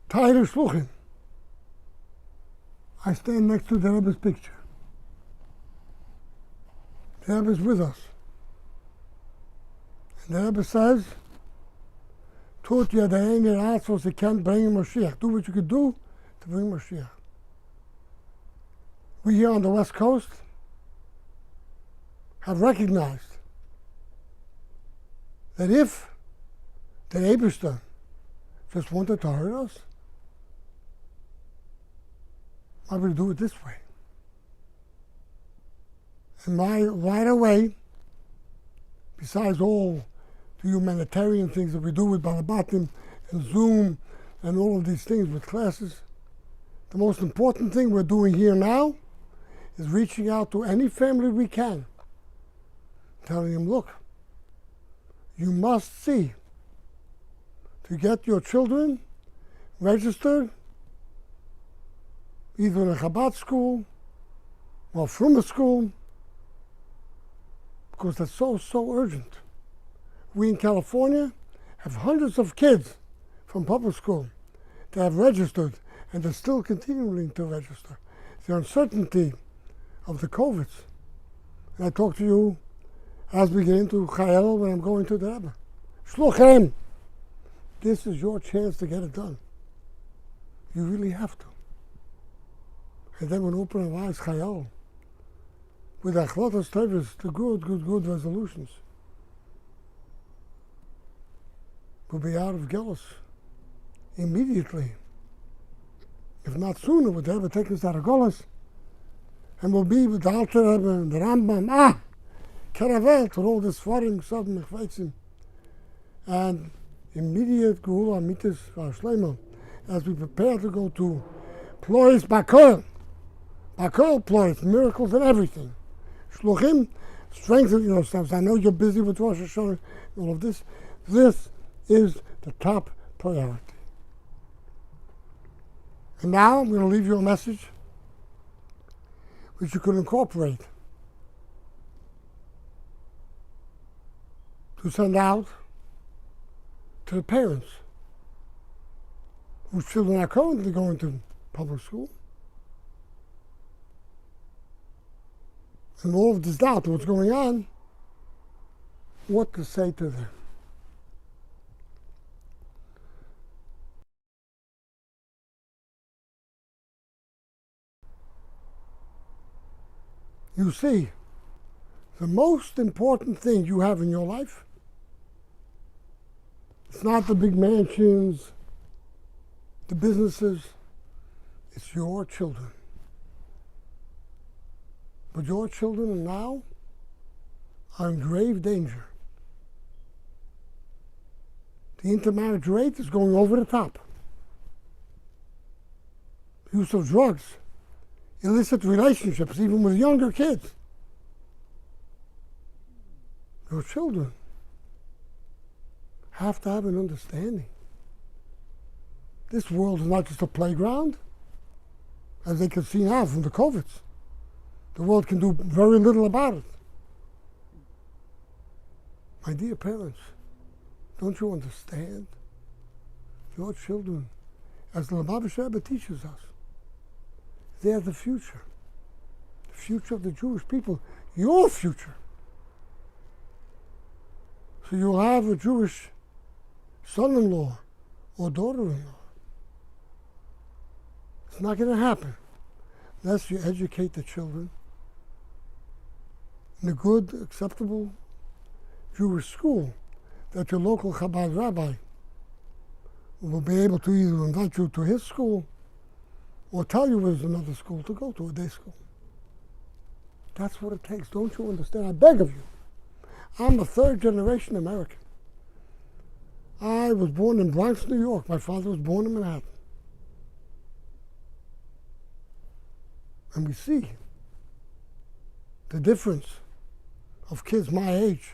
Title Shluchim. I stand next to the Rabbi's picture. The Rabbi is with us. And the Rabbi says, Tut Yadayin Yiratz was he can't bring Mashiach. Do what you could do to bring Mashiach. We here on the West Coast have recognized that if the Eibishter just wanted to hurt us, why would we do it this way? And right away, besides all the humanitarian things that we do with Balabatim and Zoom and all of these things with classes, the most important thing we're doing here now is reaching out to any family we can, telling them, look, you must see to get your children registered either in a Chabad school or from a school, because that's so urgent. We in California have hundreds of kids from public school that have registered, and they're still continuing to register. The uncertainty of the COVID. And I talk to you as we get into Chayel when I'm going to the Rebbe. Shluchem! This is your chance to get it done. You really have to. And then when we open our eyes, Chayel, with Achlotas Tevis, the good resolutions, we'll be out of Gelus immediately. If not sooner, would the Rebbe take us out of Gelus, and we'll be with the Alter Rebbe and the Rambam, Karavel, with all this flooding, sudden Mechveitzim, and immediate Gehula Amitis Shlomo, as we prepare to go to Plois Bakol Plois, miracles and everything. Shluchim, strengthen yourselves. I know you're busy with Rosh Hashanah and all of this. This is the top priority. And now I'm going to leave you a message which you could incorporate to send out to the parents whose children are currently going to public school. And all of this doubt of what's going on, what to say to them. You see, the most important thing you have in your life, it's not the big mansions, the businesses, it's your children. But your children now are in grave danger. The intermarriage rate is going over the top. Use of drugs, illicit relationships, even with younger kids. Your children have to have an understanding. This world is not just a playground, as they can see now from the COVID. The world can do very little about it. My dear parents, don't you understand? Your children, as the Lubavitch Rebbe teaches us, they are the future of the Jewish people, your future. So you'll have a Jewish son-in-law or daughter-in-law. It's not going to happen unless you educate the children in a good, acceptable Jewish school that your local Chabad rabbi will be able to either invite you to his school or tell you there's another school to go to, a day school. That's what it takes. Don't you understand? I beg of you. I'm a third-generation American. I was born in Bronx, New York. My father was born in Manhattan. And we see the difference of kids my age.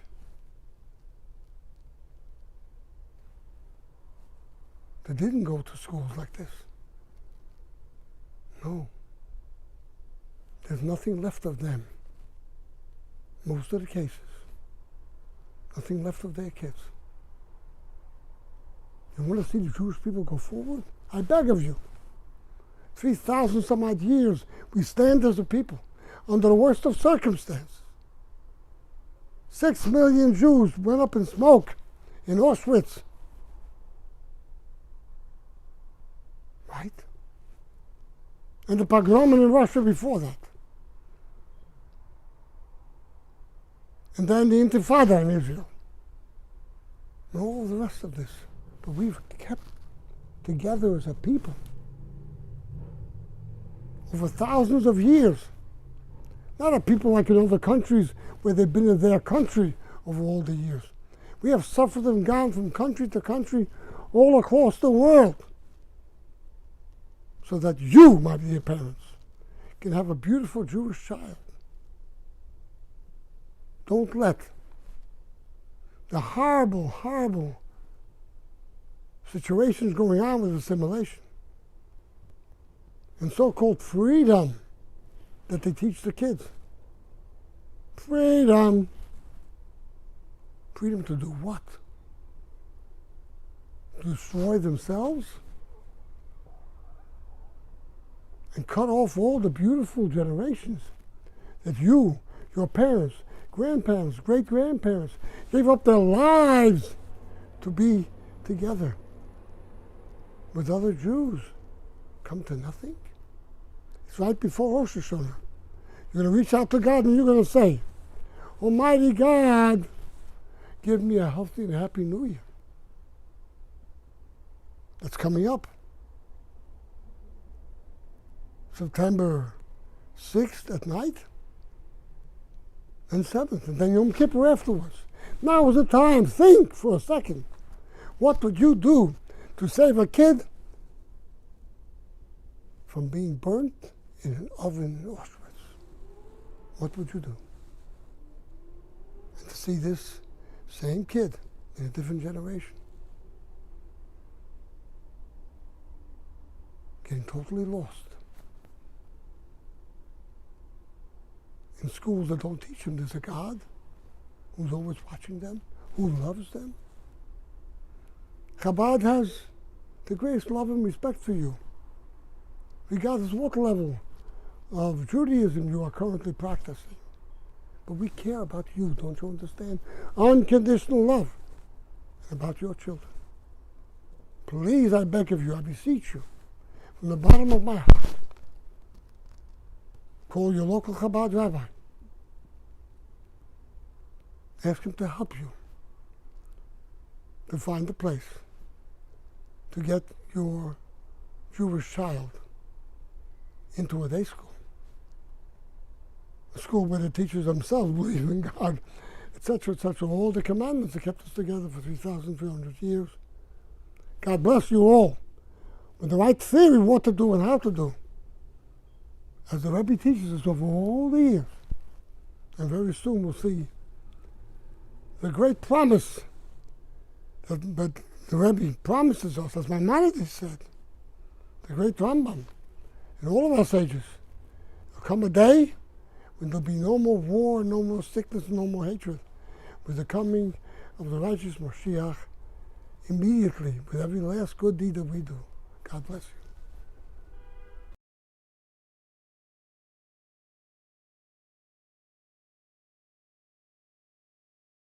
They didn't go to schools like this. No. There's nothing left of them. Most of the cases. Nothing left of their kids. You want to see the Jewish people go forward? I beg of you. 3,000 some odd years we stand as a people under the worst of circumstances. 6 million Jews went up in smoke in Auschwitz. Right? And the pogrom in Russia before that. And then the Intifada in Israel. And all the rest of this. But we've kept together as a people over thousands of years. Not a people like in other countries where they've been in their country over all the years. We have suffered and gone from country to country all across the world so that you, my dear parents, can have a beautiful Jewish child. Don't let the horrible, horrible situations going on with assimilation and so-called freedom that they teach the kids. Freedom. Freedom to do what? To destroy themselves? And cut off all the beautiful generations that you, your parents, grandparents, great-grandparents gave up their lives to be together with other Jews. Come to nothing? It's right before Rosh Hashanah. You're going to reach out to God and you're going to say, Almighty God, give me a healthy and happy New Year. That's coming up. September 6th at night and 7th, and then Yom Kippur afterwards. Now is the time. Think for a second. What would you do to save a kid from being burnt in an oven in Auschwitz? What would you do? And to see this same kid in a different generation getting totally lost in schools that don't teach them there's a God who's always watching them, who loves them. Chabad has the greatest love and respect for you, regardless of what level of Judaism you are currently practicing. But we care about you, don't you understand? Unconditional love about your children. Please, I beg of you, I beseech you, from the bottom of my heart, call your local Chabad rabbi. Ask him to help you to find a place to get your Jewish child into a day school. A school where the teachers themselves believe in God, etc., etc. All the commandments that kept us together for 3,300 years. God bless you all with the right theory of what to do and how to do, as the Rabbi teaches us over all the years. And very soon we'll see the great promise that the Rabbi promises us, as Maimonides said, the great Rambam, in all of our sages. There'll come a day when there'll be no more war, no more sickness, no more hatred, with the coming of the righteous Mashiach immediately, with every last good deed that we do. God bless you.